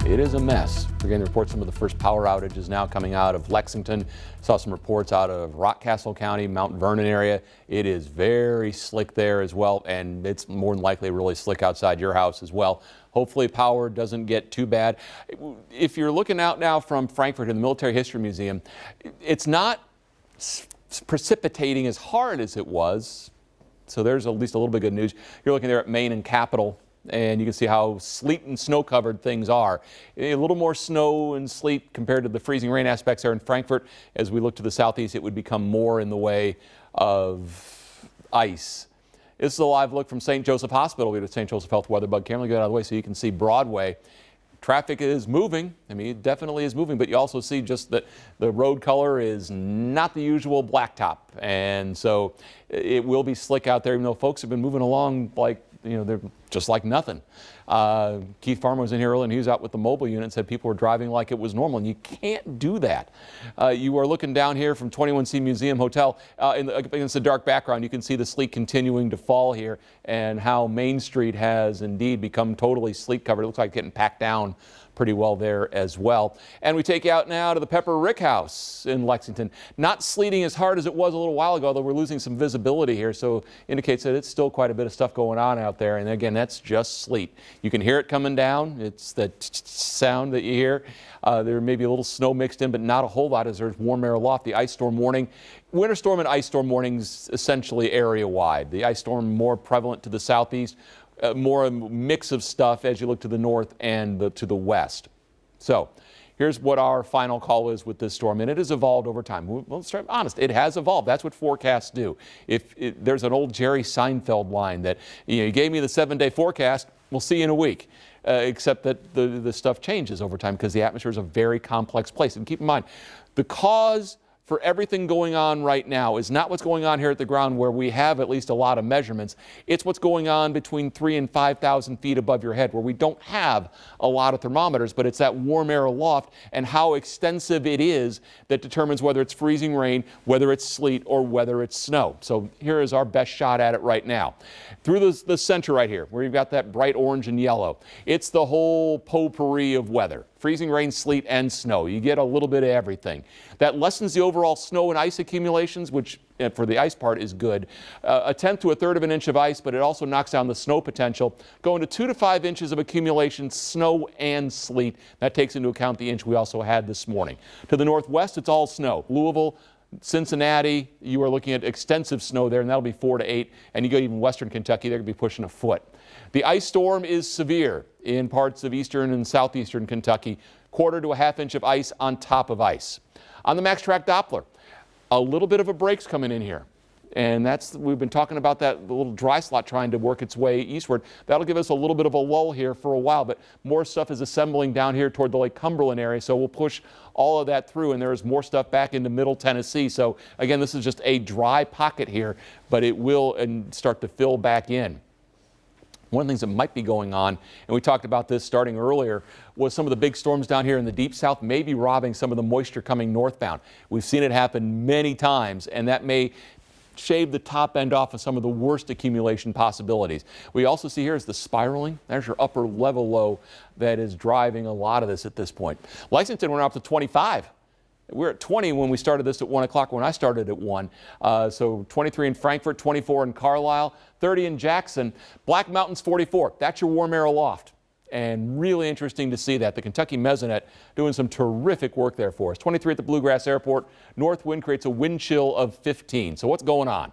It is a mess. We're going to report some of the first power outages now coming out of Lexington. Saw some reports out of Rockcastle County, Mount Vernon area. It is very slick there as well, and it's more than likely really slick outside your house as well. Hopefully power doesn't get too bad. If you're looking out now from Frankfurt in the Military History Museum, it's not precipitating as hard as it was. So there's at least a little bit of good news. You're looking there at Maine and Capitol, and you can see how sleet and snow covered things are. A little more snow and sleet compared to the freezing rain aspects there in Frankfurt. As we look to the southeast, it would become more in the way of ice. This is a live look from St. Joseph Hospital. We have the St. Joseph Health Weather Bug camera. Get out of the way so you can see Broadway. Traffic is moving. I mean, it definitely is moving, but you also see just that the road color is not the usual blacktop. And so it will be slick out there, even though folks have been moving along like, you know, they're just like nothing. Keith Farmer was in here earlier and he was out with the mobile unit and said people were driving like it was normal, and you can't do that. You are looking down here from 21C Museum Hotel against the dark background. You can see the sleet continuing to fall here and how Main Street has indeed become totally sleet covered. It looks like getting packed down pretty well there as well. And we take you out now to the Pepper Rick House in Lexington. Not sleeting as hard as it was a little while ago, though we're losing some visibility here, so indicates that it's still quite a bit of stuff going on out there. And again, that's just sleet. You can hear it coming down. It's the sound that you hear. There may be a little snow mixed in, but not a whole lot as there's warm air aloft. The ice storm warning, winter storm and ice storm warnings essentially area wide. The ice storm more prevalent to the southeast. More a mix of stuff as you look to the north and to the west. So here's what our final call is with this storm, and it has evolved over time. Well, let's be honest, it has evolved. That's what forecasts do. There's an old Jerry Seinfeld line that, you know, you gave me the 7-day forecast, we'll see you in a week. Except that the stuff changes over time because the atmosphere is a very complex place. And keep in mind, the cause for everything going on right now is not what's going on here at the ground where we have at least a lot of measurements. It's what's going on between 3,000 and 5,000 feet above your head where we don't have a lot of thermometers, but it's that warm air aloft and how extensive it is that determines whether it's freezing rain, whether it's sleet, or whether it's snow. So here is our best shot at it right now. Through the center right here, where you've got that bright orange and yellow, it's the whole potpourri of weather. Freezing rain, sleet, and snow. You get a little bit of everything. That lessens the overall snow and ice accumulations, which for the ice part is good. A tenth to a third of an inch of ice, but it also knocks down the snow potential. Going to 2 to 5 inches of accumulation, snow and sleet. That takes into account the inch we also had this morning. To the northwest, it's all snow. Louisville, Cincinnati, you are looking at extensive snow there, and that'll be 4 to 8. And you go even western Kentucky, they're going to be pushing a foot. The ice storm is severe in parts of eastern and southeastern Kentucky. 1/4 to a 1/2 inch of ice on top of ice. On the Max Track Doppler, a little bit of a break's coming in here. And we've been talking about that little dry slot trying to work its way eastward. That'll give us a little bit of a lull here for a while, but more stuff is assembling down here toward the Lake Cumberland area, so we'll push all of that through, and there's more stuff back into middle Tennessee. So again, this is just a dry pocket here, but it will start to fill back in. One of the things that might be going on, and we talked about this starting earlier, was some of the big storms down here in the deep south may be robbing some of the moisture coming northbound. We've seen it happen many times, and that may shave the top end off of some of the worst accumulation possibilities. We also see here is the spiraling. There's your upper level low that is driving a lot of this at this point. Lexington went up to 25. We're at 20 when we started this at 1 o'clock when I started at 1. So 23 in Frankfurt, 24 in Carlisle, 30 in Jackson. Black Mountain's 44. That's your warm air aloft. And really interesting to see that. The Kentucky Mesonet doing some terrific work there for us. 23 at the Bluegrass Airport. North wind creates a wind chill of 15. So what's going on?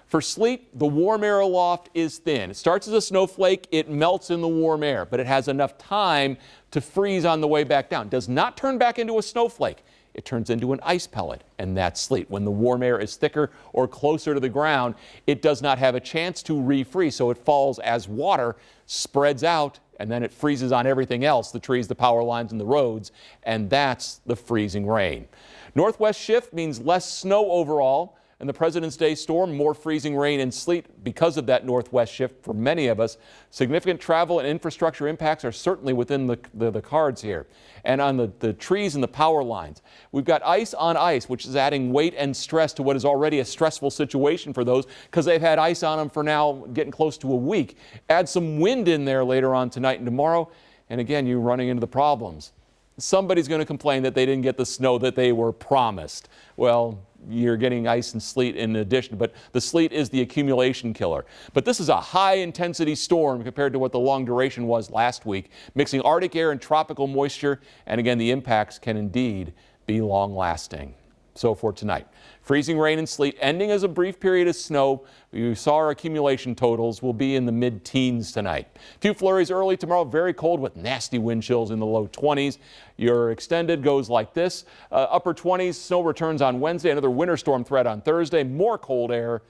For sleet, the warm air aloft is thin. It starts as a snowflake. It melts in the warm air, but it has enough time to freeze on the way back down. Does not turn back into a snowflake. It turns into an ice pellet, and that's sleet. When the warm air is thicker or closer to the ground, it does not have a chance to refreeze, so it falls as water, spreads out, and then it freezes on everything else, the trees, the power lines, and the roads, and that's the freezing rain. Northwest shift means less snow overall, and the President's Day storm, more freezing rain and sleet because of that northwest shift for many of us. Significant travel and infrastructure impacts are certainly within the cards here. And on the trees and the power lines, we've got ice on ice, which is adding weight and stress to what is already a stressful situation for those because they've had ice on them for now getting close to a week. Add some wind in there later on tonight and tomorrow. And again, you're running into the problems. Somebody's going to complain that they didn't get the snow that they were promised. Well, you're getting ice and sleet in addition, but the sleet is the accumulation killer. But this is a high intensity storm compared to what the long duration was last week, mixing Arctic air and tropical moisture. And again, the impacts can indeed be long lasting. So for tonight, freezing rain and sleet ending as a brief period of snow. You saw our accumulation totals will be in the mid-teens tonight. Few flurries early tomorrow, very cold with nasty wind chills in the low 20s. Your extended goes like this. Upper 20s, snow returns on Wednesday, another winter storm threat on Thursday. More cold air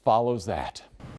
follows that.